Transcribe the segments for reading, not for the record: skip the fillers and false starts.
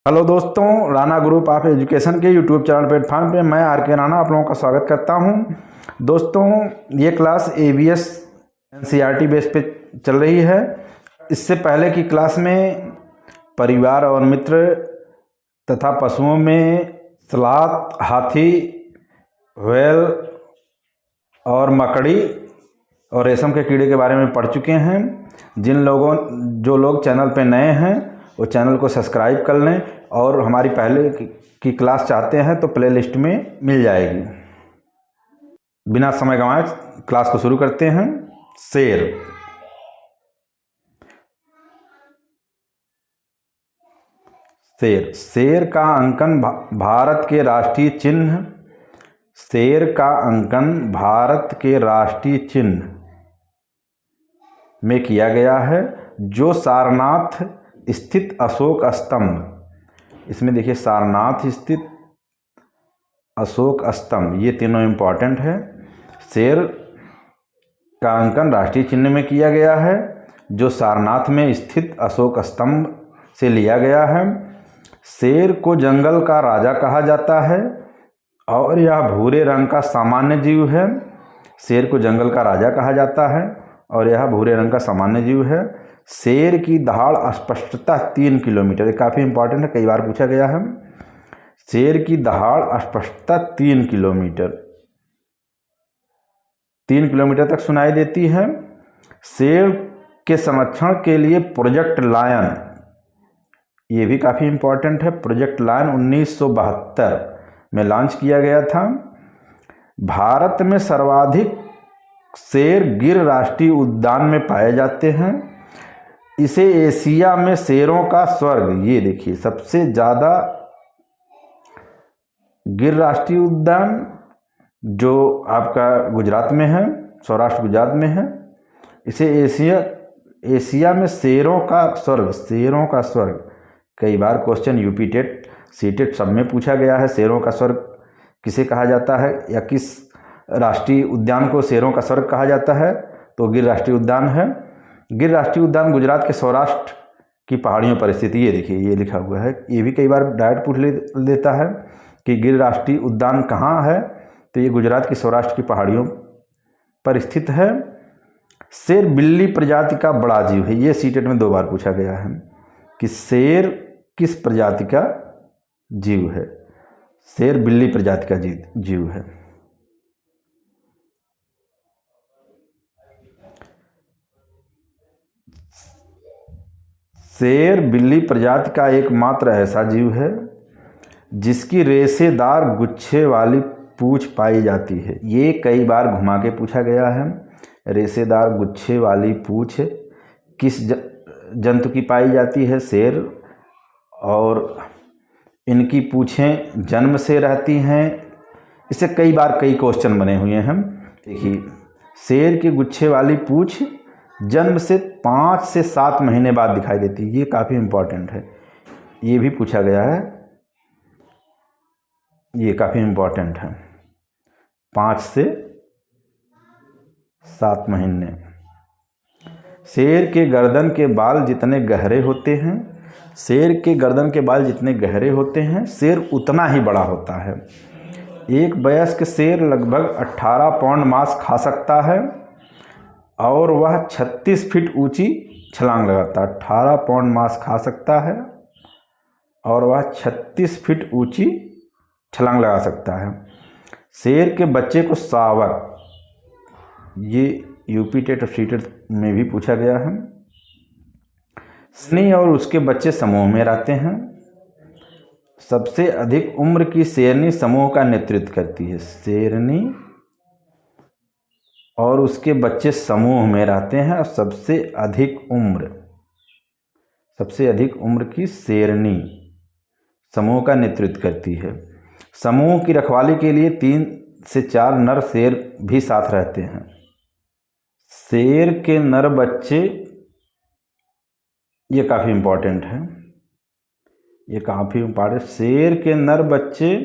Hello दोस्तों, Rana group of education के YouTube channel platform पे मैं आर के राणा आप लोगों का स्वागत करता हूं। दोस्तों, ये क्लास एबीएस एनसीईआरटी बेस पे चल रही है। इससे पहले की क्लास में परिवार और मित्र तथा पशुओं में सलात, हाथी, व्हेल और मकड़ी और रेशम के कीड़े के बारे में पढ़ चुके हैं। जो लोग चैनल पे नए हैं वो चैनल को सब्सक्राइब कर लें और हमारी पहले की क्लास चाहते हैं तो प्लेलिस्ट में मिल जाएगी। बिना समय गंवाए क्लास को शुरू करते हैं। शेर। शेर शेर का अंकन भारत के राष्ट्रीय चिन्ह शेर का अंकन भारत के राष्ट्रीय चिन्ह में किया गया है, जो सारनाथ स्थित अशोक स्तंभ, इसमें देखिए सारनाथ स्थित अशोक स्तंभ, ये तीनों इम्पॉर्टेंट है। शेर का अंकन राष्ट्रीय चिन्ह में किया गया है, जो सारनाथ में स्थित अशोक स्तंभ से लिया गया है। शेर को जंगल का राजा कहा जाता है और यह भूरे रंग का सामान्य जीव है। शेर को जंगल का राजा कहा जाता है और यह भूरे रंग का सामान्य जीव है। शेर की दहाड़ स्पष्टता 3 किलोमीटर, ये काफ़ी इंपॉर्टेंट है, कई बार पूछा गया है। शेर की दहाड़ स्पष्टता 3 किलोमीटर, 3 किलोमीटर तक सुनाई देती है। शेर के संरक्षण के लिए प्रोजेक्ट लायन, ये भी काफ़ी इंपॉर्टेंट है। प्रोजेक्ट लायन 1972 में लॉन्च किया गया था। भारत में सर्वाधिक शेर गिर राष्ट्रीय उद्यान में पाए जाते हैं। इसे एशिया में शेरों का स्वर्ग, ये देखिए सबसे ज़्यादा गिर राष्ट्रीय उद्यान जो आपका गुजरात में है, सौराष्ट्र गुजरात में है। इसे एशिया में शेरों का स्वर्ग, कई बार question UP TET, C TET सब में पूछा गया है। शेरों का स्वर्ग किसे कहा जाता है या किस राष्ट्रीय उद्यान को शेरों का स्वर्ग कहा जाता है, तो गिर राष्ट्रीय उद्यान है। गिर राष्ट्रीय उद्यान गुजरात के सौराष्ट्र की पहाड़ियों पर स्थित, ये देखिए ये लिखा हुआ है। ये भी कई बार डायरेक्ट पूछ लेता है कि गिर राष्ट्रीय उद्यान कहाँ है, तो ये गुजरात की सौराष्ट्र की पहाड़ियों पर स्थित है। शेर बिल्ली प्रजाति का बड़ा जीव है, ये सीटेट में 2 बार पूछा गया है कि शेर किस प्रजाति का जीव है। शेर बिल्ली प्रजाति का जीव है। शेर बिल्ली प्रजाति का एकमात्र ऐसा जीव है जिसकी रेशेदार गुच्छे वाली पूंछ पाई जाती है। ये कई बार घुमा के पूछा गया है। रेशेदार गुच्छे वाली पूंछ किस जंतु की पाई जाती है? शेर। और इनकी पूंछें जन्म से रहती हैं। इससे कई बार कई क्वेश्चन बने हुए हैं। देखिए, शेर की गुच्छे वाली पूंछ जन्म से 5 से 7 महीने बाद दिखाई देती है, ये काफ़ी इम्पॉर्टेंट है, ये भी पूछा गया है, ये काफ़ी इम्पॉर्टेंट है। 5 से 7 महीने। शेर के गर्दन के बाल जितने गहरे होते हैं, शेर के गर्दन के बाल जितने गहरे होते हैं, शेर उतना ही बड़ा होता है। एक वयस्क शेर लगभग 18 पाउंड मांस खा सकता है और वह 36 फीट ऊंची छलांग लगाता है। 18 पाउंड मांस खा सकता है और वह 36 फीट ऊंची छलांग लगा सकता है। शेर के बच्चे को शावक, ये यूपी टेट और सी टेट में भी पूछा गया है। शेरनी और उसके बच्चे समूह में रहते हैं। सबसे अधिक उम्र की शेरनी समूह का नेतृत्व करती है। शेरनी और उसके बच्चे समूह में रहते हैं और सबसे अधिक उम्र की शेरनी समूह का नेतृत्व करती है। समूह की रखवाली के लिए 3 से 4 नर शेर भी साथ रहते हैं। शेर के नर बच्चे, ये काफ़ी इम्पॉर्टेंट है, शेर के नर बच्चे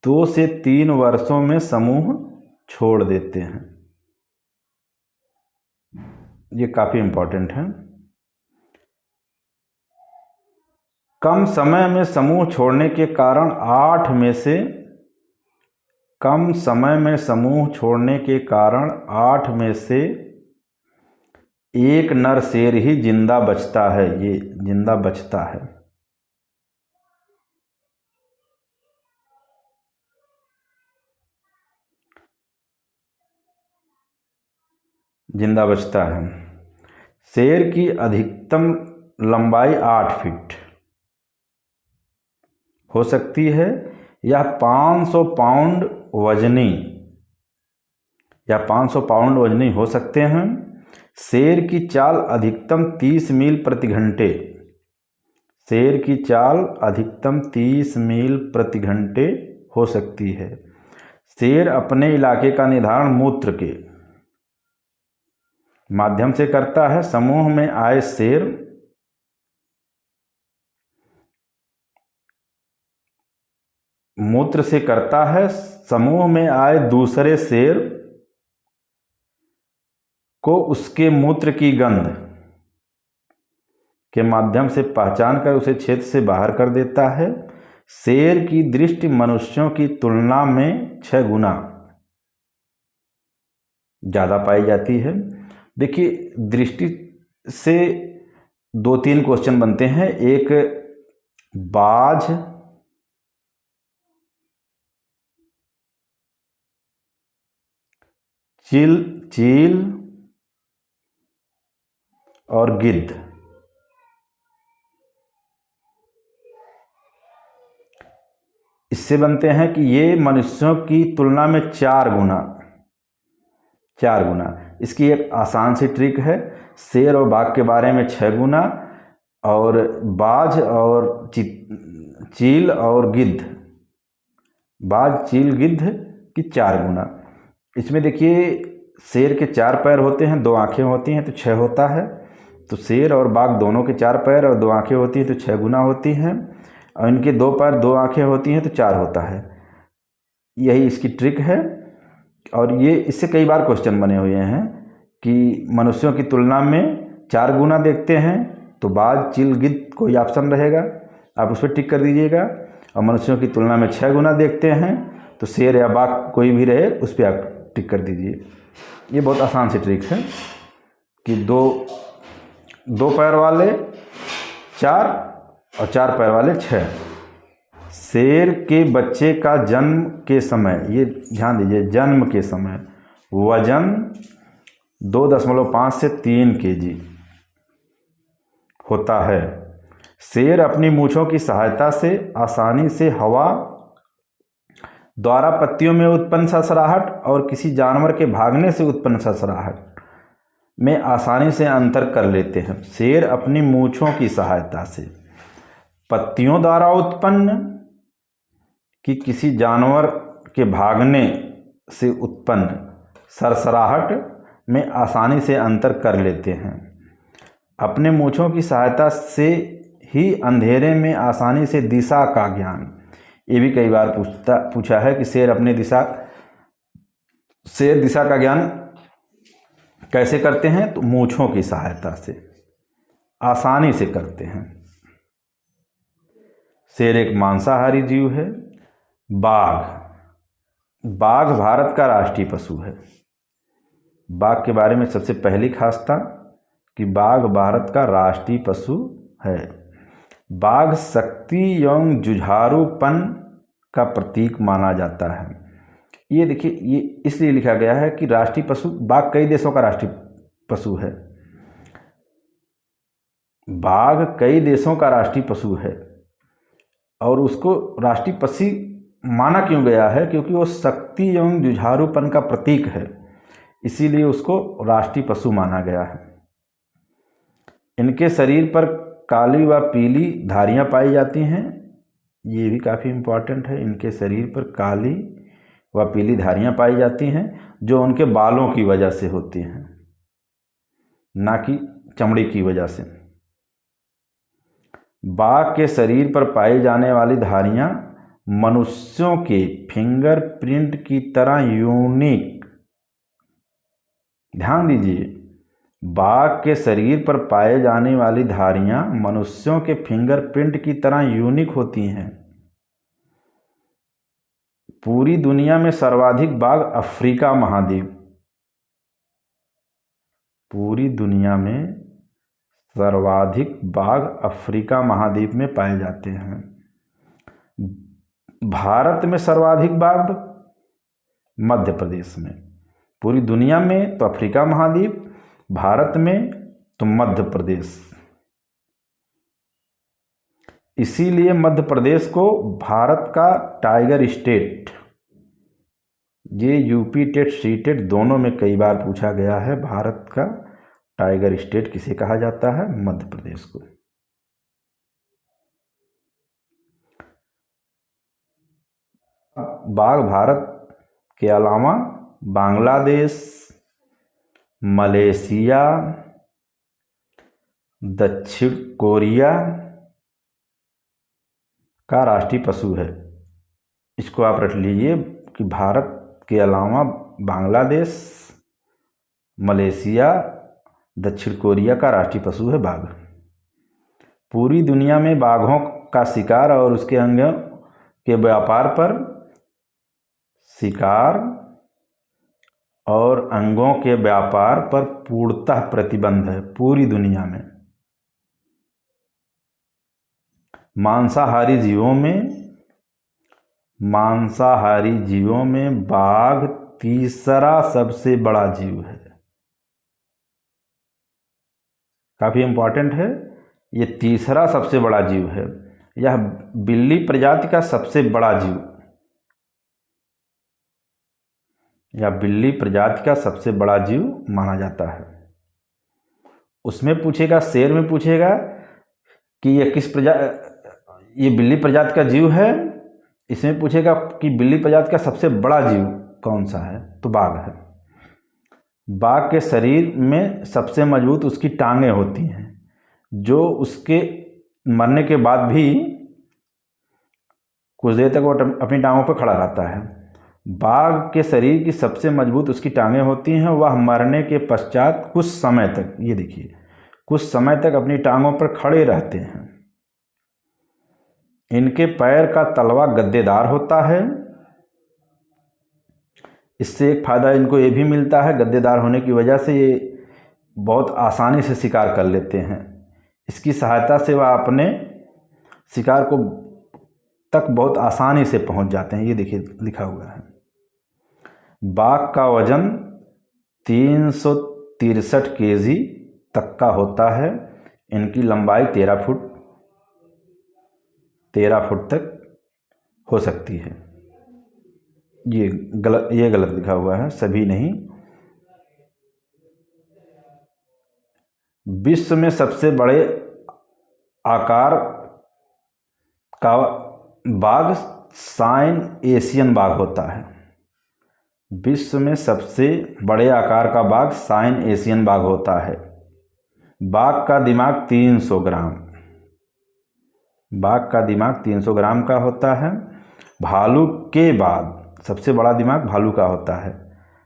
2 से 3 वर्षों में समूह छोड़ देते हैं, ये काफ़ी इम्पॉर्टेंट है। कम समय में समूह छोड़ने के कारण 8 में से कम समय में समूह छोड़ने के कारण 8 में से एक नर शेर ही जिंदा बचता है। ये जिंदा बचता है, जिंदा बचता है। शेर की अधिकतम लंबाई 8 फीट हो सकती है। यह 500 पाउंड वजनी या 500 पाउंड वजनी हो सकते हैं। शेर की चाल अधिकतम 30 मील प्रति घंटे। शेर की चाल अधिकतम 30 मील प्रति घंटे हो सकती है। शेर अपने इलाके का निर्धारण मूत्र के माध्यम से करता है। समूह में आए शेर मूत्र से करता है। समूह में आए दूसरे शेर को उसके मूत्र की गंध के माध्यम से पहचान कर उसे क्षेत्र से बाहर कर देता है। शेर की दृष्टि मनुष्यों की तुलना में 6 गुना ज़्यादा पाई जाती है। देखिए, दृष्टि से 2-3 क्वेश्चन बनते हैं। एक बाज, चील और गिद्ध। इससे बनते हैं कि ये मनुष्यों की तुलना में 4 गुना। इसकी एक आसान सी ट्रिक है। शेर और बाघ के बारे में 6 गुना, और बाज और चील और गिद्ध, बाज चील गिद्ध की 4 गुना। इसमें देखिए, शेर के 4 पैर होते हैं, 2 आँखें होती हैं, तो 6 होता है। तो शेर और बाघ दोनों के 4 पैर और 2 आँखें होती हैं, तो 6 गुना होती हैं। और इनके 2 पैर 2 आँखें होती हैं, तो 4 होता है। यही इसकी ट्रिक है। और ये इससे कई बार क्वेश्चन बने हुए हैं कि मनुष्यों की तुलना में 4 गुना देखते हैं तो बाज चील गिद्ध कोई ऑप्शन रहेगा, आप उस पर टिक कर दीजिएगा। और मनुष्यों की तुलना में 6 गुना देखते हैं तो शेर या बाघ कोई भी रहे उस पर आप टिक कर दीजिए। ये बहुत आसान सी ट्रिक है कि दो पैर वाले 4 और 4 पैर वाले 6। शेर के बच्चे का जन्म के समय, ये ध्यान दीजिए, जन्म के समय वजन 2.5 से 3 kg होता है। शेर अपनी मूंछों की सहायता से आसानी से हवा द्वारा पत्तियों में उत्पन्न सड़सड़ाहट और किसी जानवर के भागने से उत्पन्न सड़सड़ाहट में आसानी से अंतर कर लेते हैं। शेर अपनी मूंछों की सहायता से पत्तियों द्वारा उत्पन्न कि किसी जानवर के भागने से उत्पन्न सरसराहट में आसानी से अंतर कर लेते हैं। अपने मूंछों की सहायता से ही अंधेरे में आसानी से दिशा का ज्ञान, ये भी कई बार पूछा है कि शेर दिशा का ज्ञान कैसे करते हैं, तो मूंछों की सहायता से आसानी से करते हैं। शेर एक मांसाहारी जीव है। बाघ भारत का राष्ट्रीय पशु है। बाघ के बारे में सबसे पहली खासियत कि बाघ भारत का राष्ट्रीय पशु है। बाघ शक्ति एवं जुझारूपन का प्रतीक माना जाता है। ये देखिए, ये इसलिए लिखा गया है कि राष्ट्रीय पशु, बाघ कई देशों का राष्ट्रीय पशु है। बाघ कई देशों का राष्ट्रीय पशु है और उसको राष्ट्रीय पशु माना क्यों गया है, क्योंकि वो शक्ति एवं जुझारूपन का प्रतीक है, इसीलिए उसको राष्ट्रीय पशु माना गया है। इनके शरीर पर काली व पीली धारियां पाई जाती हैं। ये भी काफ़ी इम्पोर्टेंट है। इनके शरीर पर काली व पीली धारियां पाई जाती हैं जो उनके बालों की वजह से होती हैं, ना कि चमड़ी की वजह से। बाघ के शरीर पर पाई जाने वाली धारियां मनुष्यों के फिंगरप्रिंट की तरह यूनिक, ध्यान दीजिए, बाघ के शरीर पर पाए जाने वाली धारियां मनुष्यों के फिंगरप्रिंट की तरह यूनिक होती हैं। पूरी दुनिया में सर्वाधिक बाघ अफ्रीका महाद्वीप, पूरी दुनिया में सर्वाधिक बाघ अफ्रीका महाद्वीप में पाए जाते हैं। भारत में सर्वाधिक बाघ मध्य प्रदेश में। पूरी दुनिया में तो अफ्रीका महाद्वीप, भारत में तो मध्य प्रदेश। इसीलिए मध्य प्रदेश को भारत का टाइगर स्टेट, ये यूपी टेट सी टेट दोनों में कई बार पूछा गया है, भारत का टाइगर स्टेट किसे कहा जाता है? मध्य प्रदेश को। बाघ भारत के अलावा बांग्लादेश, मलेशिया, दक्षिण कोरिया का राष्ट्रीय पशु है। इसको आप रट लीजिए कि भारत के अलावा बांग्लादेश, मलेशिया, दक्षिण कोरिया का राष्ट्रीय पशु है बाघ। पूरी दुनिया में बाघों का शिकार और उसके अंगों के व्यापार पर, शिकार और अंगों के व्यापार पर पूर्णतः प्रतिबंध है। पूरी दुनिया में मांसाहारी जीवों में बाघ तीसरा सबसे बड़ा जीव है। काफी इंपॉर्टेंट है, ये तीसरा सबसे बड़ा जीव है। यह बिल्ली प्रजाति का सबसे बड़ा जीव, या बिल्ली प्रजाति का सबसे बड़ा जीव माना जाता है। उसमें पूछेगा, शेर में पूछेगा कि ये बिल्ली प्रजाति का जीव है। इसमें पूछेगा कि बिल्ली प्रजाति का सबसे बड़ा जीव कौन सा है, तो बाघ है। बाघ के शरीर में सबसे मजबूत उसकी टांगें होती हैं, जो उसके मरने के बाद भी कुछ देर तक वो अपनी टांगों पर खड़ा रहता है। बाघ के शरीर की सबसे मजबूत उसकी टांगें होती हैं। वह मरने के पश्चात कुछ समय तक, ये देखिए, कुछ समय तक अपनी टांगों पर खड़े रहते हैं। इनके पैर का तलवा गद्देदार होता है। इससे एक फायदा इनको ये भी मिलता है, गद्देदार होने की वजह से ये बहुत आसानी से शिकार कर लेते हैं। इसकी सहायता से वह अपने शिकार को तक बहुत आसानी से पहुंच जाते हैं। ये देखिए लिखा हुआ है। बाघ का वजन 363 केजी तक का होता है। इनकी लंबाई 13 फुट तक हो सकती है। ये गलत लिखा हुआ है, सभी नहीं। विश्व में सबसे बड़े आकार का बाघ साइन एशियन बाघ होता है। विश्व में सबसे बड़े आकार का बाघ साइन एशियन बाघ होता है। बाघ का दिमाग 300 ग्राम, बाघ का दिमाग 300 ग्राम का होता है। भालू के बाद सबसे बड़ा दिमाग भालू का होता है।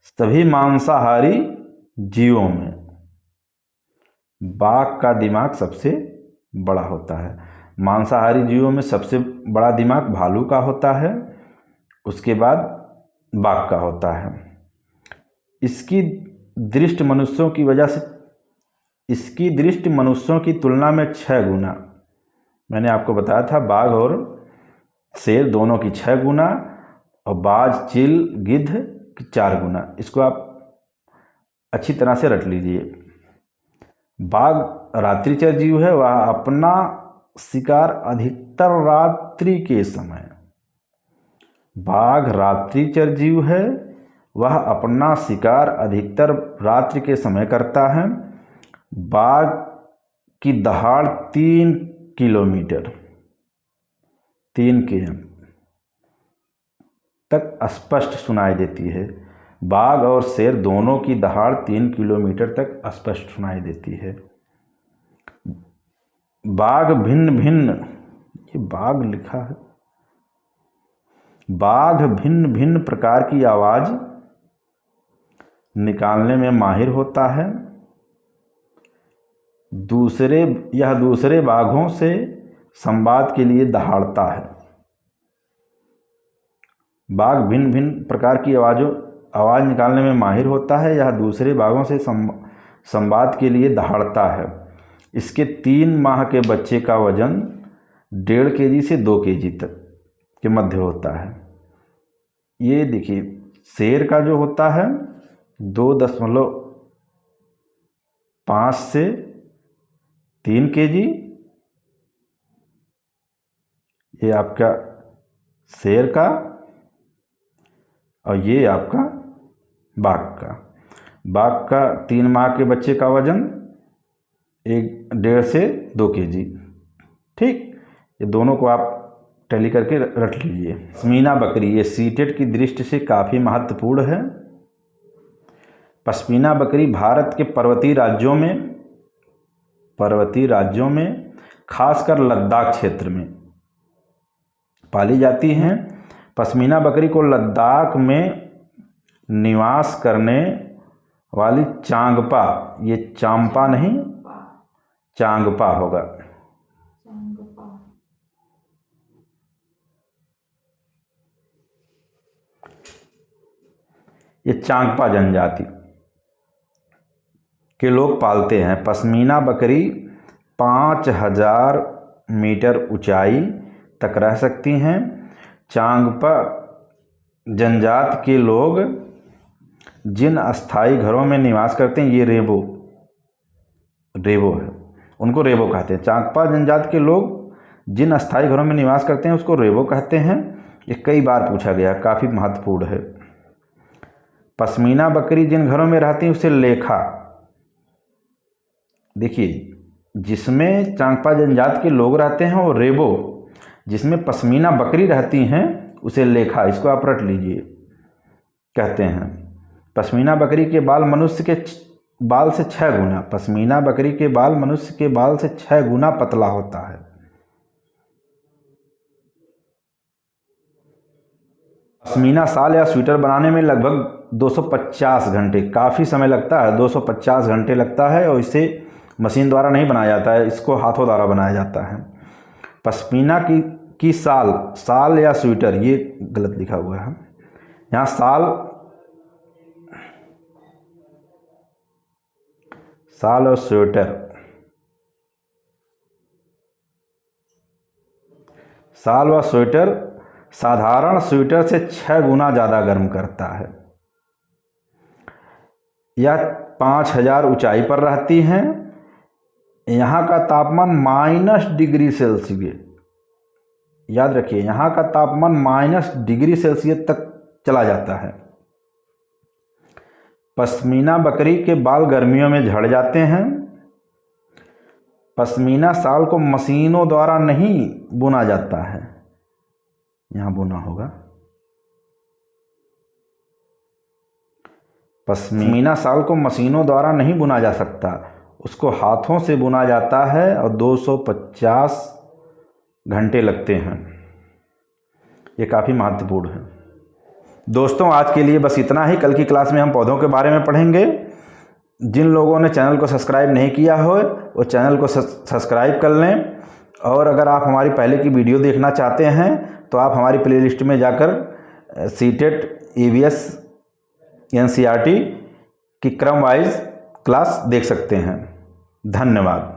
सभी मांसाहारी जीवों में बाघ का दिमाग सबसे बड़ा होता है। मांसाहारी जीवों में सबसे बड़ा दिमाग भालू का होता है, उसके बाद बाघ का होता है। इसकी दृष्टि मनुष्यों की तुलना में 6 गुना, मैंने आपको बताया था बाघ और शेर दोनों की 6 गुना, और बाज, चील, गिद्ध की 4 गुना। इसको आप अच्छी तरह से रट लीजिए। बाघ रात्रिचर जीव है। वह अपना शिकार अधिकतर रात्रि के समय, बाघ रात्रिचर जीव है। वह अपना शिकार अधिकतर रात्रि के समय करता है। बाघ की दहाड़ 3 किलोमीटर, 3 km तक स्पष्ट सुनाई देती है। बाघ और शेर दोनों की दहाड़ 3 किलोमीटर तक स्पष्ट सुनाई देती है। बाघ भिन्न भिन्न, ये बाघ लिखा है, बाघ भिन्न भिन्न प्रकार की आवाज़ निकालने में माहिर होता है। दूसरे बाघों से संवाद के लिए दहाड़ता है। बाघ भिन्न भिन्न प्रकार की आवाज़ निकालने में माहिर होता है। यह दूसरे बाघों से संवाद के लिए दहाड़ता है। इसके 3 माह के बच्चे का वजन 1.5 kg से 2 kg तक के मध्य होता है। ये देखिए, शेर का जो होता है 2.5 से 3 kg, ये आपका शेर का, और ये आपका बाघ का 3 माह के बच्चे का वजन 1.5 से 2 kg। ठीक, ये दोनों को आप टैली करके रट लीजिए। पश्मीना बकरी, ये सीटेट की दृष्टि से काफ़ी महत्वपूर्ण है। पश्मीना बकरी भारत के पर्वतीय राज्यों में खासकर लद्दाख क्षेत्र में पाली जाती हैं। पश्मीना बकरी को लद्दाख में निवास करने वाली चांगपा, ये चांपा नहीं, चांगपा होगा, ये चांगपा जनजाति के लोग पालते हैं। पश्मीना बकरी 5000 मीटर ऊंचाई तक रह सकती हैं। चांगपा जनजाति के लोग जिन अस्थायी घरों में निवास करते हैं, ये रेबो है, उनको रेबो कहते हैं। चांगपा जनजाति के लोग जिन अस्थायी घरों में निवास करते हैं उसको रेबो कहते हैं। ये कई बार पूछा गया, काफ़ी महत्वपूर्ण है। पश्मीना बकरी जिन घरों में रहती है उसे लेखा, देखिए, जिसमें चांगपा जनजाति के लोग रहते हैं वो रेबो, जिसमें पश्मीना बकरी रहती हैं उसे लेखा, इसको आप रट लीजिए, कहते हैं। पश्मीना बकरी के बाल मनुष्य के बाल से 6 गुना, पश्मीना बकरी के बाल मनुष्य के बाल से 6 गुना पतला होता है। पश्मीना शाल या स्वेटर बनाने में लगभग 250 घंटे, काफ़ी समय लगता है, 250 घंटे लगता है, और इसे मशीन द्वारा नहीं बनाया जाता है, इसको हाथों द्वारा बनाया जाता है। पश्मीना की साल या स्वेटर, ये गलत लिखा हुआ है यहाँ, साल और स्वेटर, साल व स्वेटर साधारण स्वेटर से 6 गुना ज़्यादा गर्म करता है। यह 5000 ऊंचाई पर रहती हैं। यहाँ का तापमान -डिग्री सेल्सियस, याद रखिए, यहाँ का तापमान -डिग्री सेल्सियस तक चला जाता है। पश्मीना बकरी के बाल गर्मियों में झड़ जाते हैं। पश्मीना शाल को मशीनों द्वारा नहीं बुना जाता है, यहाँ बुना होगा। पश्मीना शाल को मशीनों द्वारा नहीं बुना जा सकता, उसको हाथों से बुना जाता है और 250 घंटे लगते हैं। ये काफ़ी महत्वपूर्ण है। दोस्तों, आज के लिए बस इतना ही। कल की क्लास में हम पौधों के बारे में पढ़ेंगे। जिन लोगों ने चैनल को सब्सक्राइब नहीं किया हो वो चैनल को सब्सक्राइब कर लें, और अगर आप हमारी पहले की वीडियो देखना चाहते हैं तो आप हमारी प्लेलिस्ट में जाकर सीटेट EVS NCERT की क्रम वाइज क्लास देख सकते हैं। धन्यवाद।